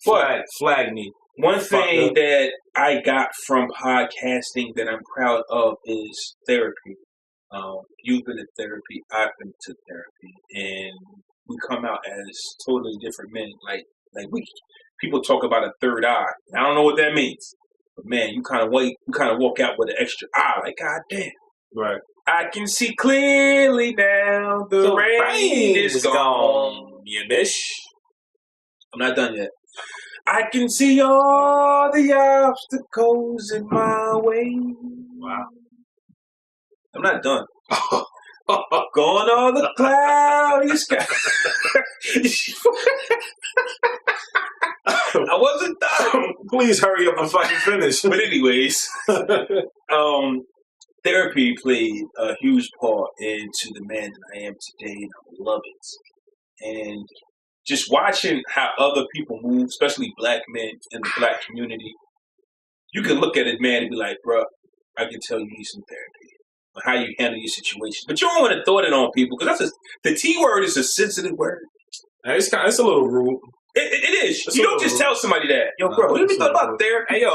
Flag me. One thing that I got from podcasting that I'm proud of is therapy. You've been in therapy. I've been to therapy, and we come out as totally different men. Like people talk about a third eye. I don't know what that means, but man, you kind of walk out with an extra eye. Like, God damn, right? I can see clearly now. The rain is gone. Yeah, bitch. I'm not done yet. I can see all the obstacles in my way. Wow. I'm not done. Going on the cloudy sky. I wasn't done. Please hurry up and fucking finish. But anyways, therapy played a huge part into the man that I am today, and I love it. And just watching how other people move, especially black men in the black community, you can look at a man and be like, bro, I can tell you need some therapy. Or how you handle your situation. But you don't want to throw it on people, because the T word is a sensitive word. It's a little rude. It is. You don't just tell somebody that. Yo, bro, what have you thought about therapy? Hey,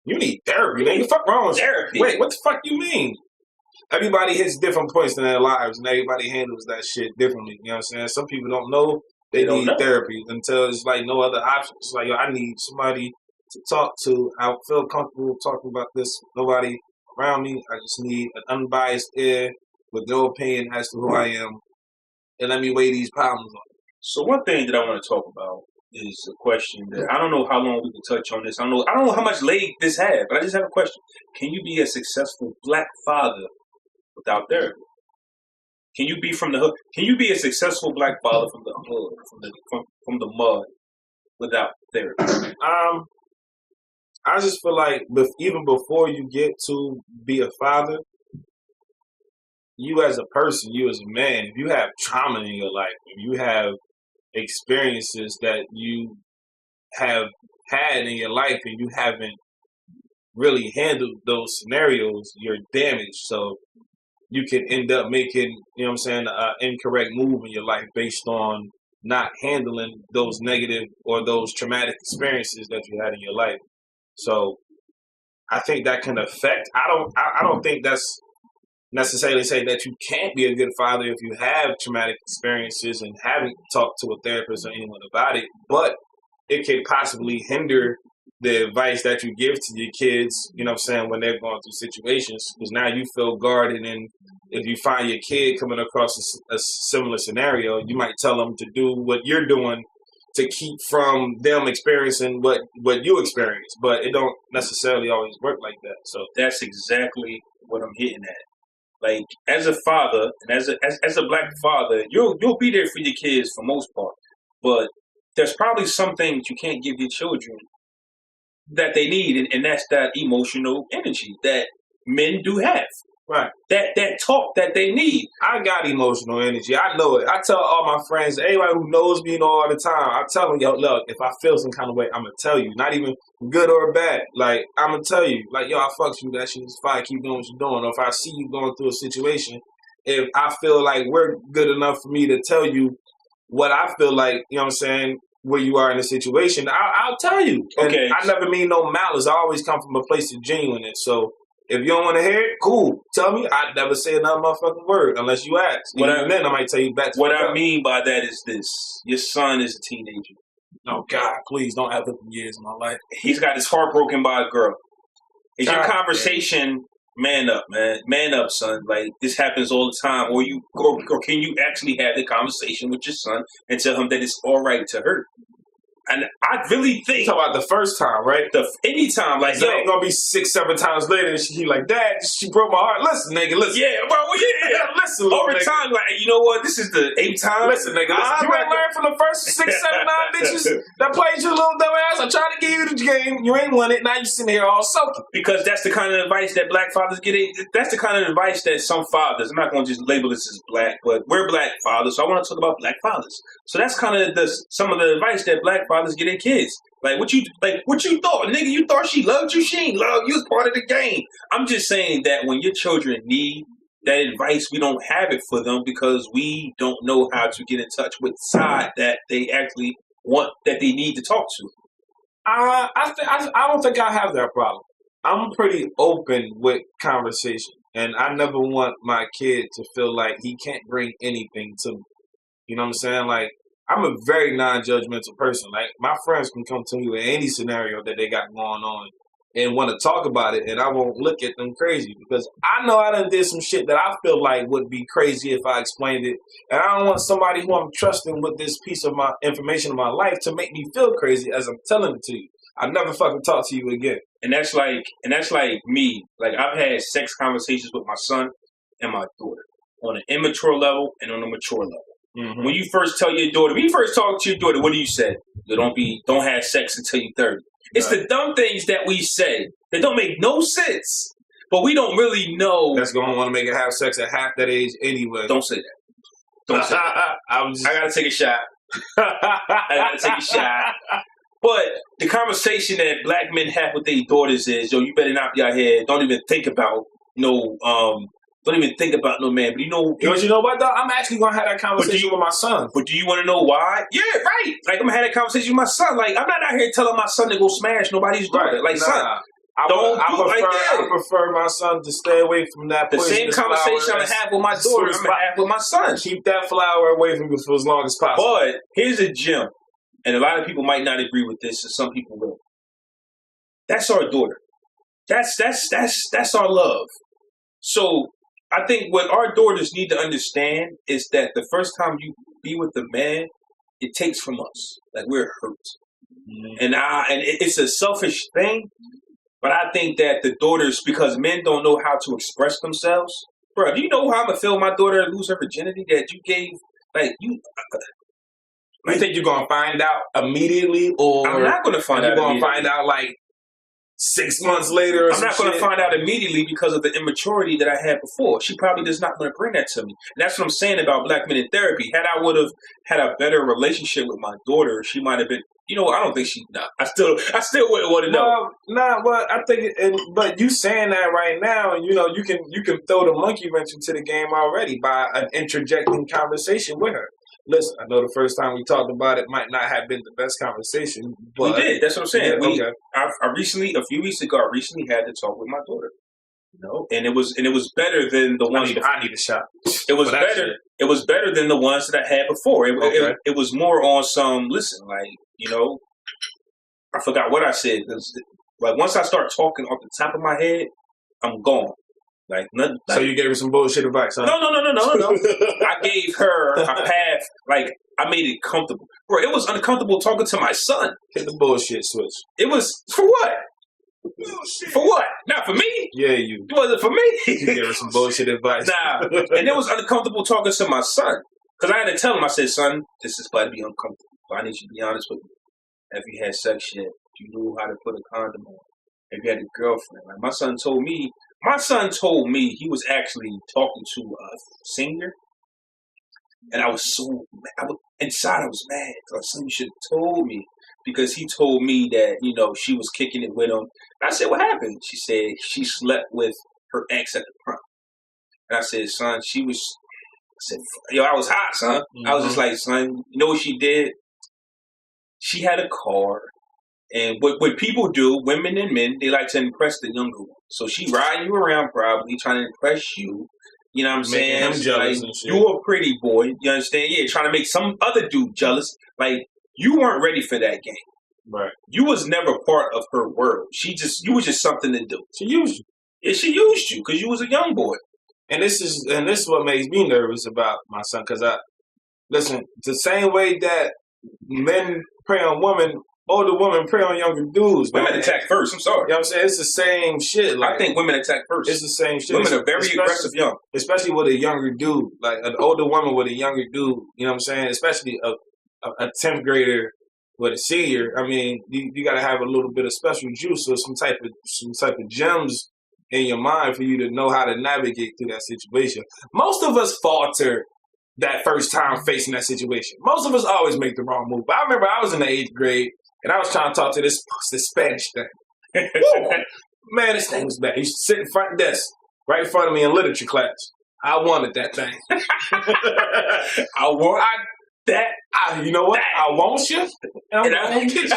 you need therapy. Man, you fuck wrong with therapy. Wait, what the fuck you mean? Everybody hits different points in their lives, and everybody handles that shit differently. You know what I'm saying? Some people don't know they need therapy until it's like no other option. It's like, yo, I need somebody to talk to. I feel comfortable talking about this. Nobody around me. I just need an unbiased ear with no opinion as to who I am, and let me weigh these problems on. So one thing that I want to talk about is a question that I don't know how long we can touch on this. I don't know how much leg this has, but I just have a question. Can you be a successful black father without therapy? Can you be from the hood? Can you be a successful black father from the hood, from the mud, without therapy? I just feel like even before you get to be a father, you as a person, you as a man, if you have trauma in your life, if you have experiences that you have had in your life and you haven't really handled those scenarios, you're damaged. So you can end up making, you know what I'm saying, an incorrect move in your life based on not handling those negative or those traumatic experiences that you had in your life. So I think that can affect. I don't think that's necessarily say that you can't be a good father if you have traumatic experiences and haven't talked to a therapist or anyone about it, but it could possibly hinder the advice that you give to your kids, you know what I'm saying, when they're going through situations, because now you feel guarded, and if you find your kid coming across a similar scenario, you might tell them to do what you're doing to keep from them experiencing what you experience, but it don't necessarily always work like that. So that's exactly what I'm hitting at. Like, as a father, and as a black father, you'll be there for your kids for most part, but there's probably some things you can't give your children that they need, and that's that emotional energy that men do have. Right. That talk that they need. I got emotional energy. I know it. I tell all my friends, anybody who knows me all the time, I tell them, yo, look, if I feel some kind of way, I'm going to tell you. Not even good or bad. Like, I'm going to tell you. Like, yo, I fucks you. That shit is fine. Keep doing what you're doing. Or if I see you going through a situation, if I feel like we're good enough for me to tell you what I feel like, you know what I'm saying, where you are in the situation, I'll tell you. Okay. And I never mean no malice. I always come from a place of genuineness. So if you don't want to hear it, cool. Tell me. I'd never say another motherfucking word unless you ask. Then I might tell you back to what I mean by that is this. Your son is a teenager. Oh, God, please don't have them years in my life. He's got his heart broken by a girl. Is your conversation, man up, man. Man up, son. Like, this happens all the time. Or can you actually have the conversation with your son and tell him that it's all right to hurt? And I really think... You talk about the first time, right? Anytime. Like, so ain't gonna be 6-7 times later and he like, Dad, she broke my heart. Listen, nigga, listen. Yeah, bro, yeah. Listen, over time, like, you know what? This is the 8th time. Listen, nigga, listen. You ain't learned from the first 6, 7, 9 bitches that played your little dumb ass. I tried to give you the game. You ain't won it. Now you sitting here all soaking. Because that's the kind of advice that black fathers get. That's the kind of advice that some fathers, I'm not going to just label this as black, but we're black fathers, so I want to talk about black fathers. So that's kind of some of the advice that black fathers get their kids. Like, what you thought? Nigga, you thought she loved you? She ain't love you. It's part of the game. I'm just saying that when your children need that advice, we don't have it for them because we don't know how to get in touch with the side that they actually want, that they need to talk to. I don't think I have that problem. I'm pretty open with conversation, and I never want my kid to feel like he can't bring anything to me. You know what I'm saying? Like, I'm a very non-judgmental person. Like, my friends can come to me with any scenario that they got going on and want to talk about it, and I won't look at them crazy because I know I done did some shit that I feel like would be crazy if I explained it, and I don't want somebody who I'm trusting with this piece of my information of my life to make me feel crazy as I'm telling it to you. I never fucking talk to you again. And that's like me. Like, I've had sex conversations with my son and my daughter on an immature level and on a mature level. Mm-hmm. When you first talk to your daughter, what do you say? Don't have sex until you're 30. It's the dumb things that we say that don't make no sense, but we don't really know. That's going to want to make her have sex at half that age anyway. Don't say that. Don't say that. I got to take a shot. But the conversation that black men have with their daughters is, yo, you better not be out here. Don't even think about no man. But you know what, though? I'm actually going to have that conversation with my son. But do you want to know why? Yeah, right. Like, I'm going to have that conversation with my son. Like, I'm not out here telling my son to go smash nobody's daughter. Right. Like, son, I prefer my son to stay away from that. The same conversation I'm going to have with my daughter, I'm going to have with my son. Keep that flower away from you for as long as possible. But here's a gem. And a lot of people might not agree with this, and some people will. That's our daughter. That's our love. So I think what our daughters need to understand is that the first time you be with a man, it takes from us. Like, we're hurt. Mm-hmm. And it's a selfish thing, but I think that the daughters, because men don't know how to express themselves. Bro, do you know how I'm going to feel my daughter lose her virginity that you gave? Like, you think you're going to find out immediately, or I'm not going to find out. You're going to find out like 6 months later. I'm not going to find out immediately because of the immaturity that I had before. She probably is not going to bring that to me. And that's what I'm saying about black men in therapy. Had I would have had a better relationship with my daughter, she might have been. You know, I don't think she. Nah, I still wouldn't want to know. Well, I think, but you saying that right now, you know, you can throw the monkey wrench into the game already by an interjecting conversation with her. Listen, I know the first time we talked about it might not have been the best conversation, but we did. That's what I'm saying. Yeah, okay. A few weeks ago, I recently had to talk with my daughter. And it was better than the ones. I need a shot. It was better. It was better than the ones that I had before. It was more on some. Listen, like, you know, I forgot what I said. Like, once I start talking off the top of my head, I'm gone. Like, nothing. So you gave her some bullshit advice, huh? No. I gave her a path. Like, I made it comfortable. Bro, it was uncomfortable talking to my son. Hit the bullshit switch. It was for what? Bullshit. For what? Not for me. Yeah, you. It wasn't for me. You gave her some bullshit advice. Nah. And it was uncomfortable talking to my son. Because I had to tell him, I said, son, this is about to be uncomfortable. But I need you to be honest with me. Have you had sex yet? Do you know how to put a condom on? Have you had a girlfriend? Like, my son told me he was actually talking to a senior. And I was inside I was mad. I was saying, you should have told me. Because he told me that, you know, she was kicking it with him. And I said, what happened? She said she slept with her ex at the prom. And I said, son, I was hot, son. Mm-hmm. I was just like, son, you know what she did? She had a car. And what people do, women and men, they like to impress the younger one. So she riding you around probably, trying to impress you. You know what I'm saying? Him jealous like, and shit. You a pretty boy. You understand? Yeah, trying to make some other dude jealous. Like, you weren't ready for that game. Right. You was never part of her world. You was just something to do. She used you. Yeah, she used you because you was a young boy. And this is what makes me nervous about my son. Because listen, the same way that men prey on women, older women prey on younger dudes. Women attack first. I'm sorry. You know what I'm saying? It's the same shit. Like, I think women attack first. It's the same shit. Women are very aggressive young. Especially with a younger dude. Like, an older woman with a younger dude. You know what I'm saying? Especially a 10th grader with a senior. I mean, you got to have a little bit of special juice or some type of gems in your mind for you to know how to navigate through that situation. Most of us falter that first time facing that situation. Most of us always make the wrong move. But I remember I was in the 8th grade and I was trying to talk to this Spanish thing. Man, this thing was bad. He used to sit in front desk right in front of me in literature class. I wanted that thing. You know what? I want you, and I'm going to get you.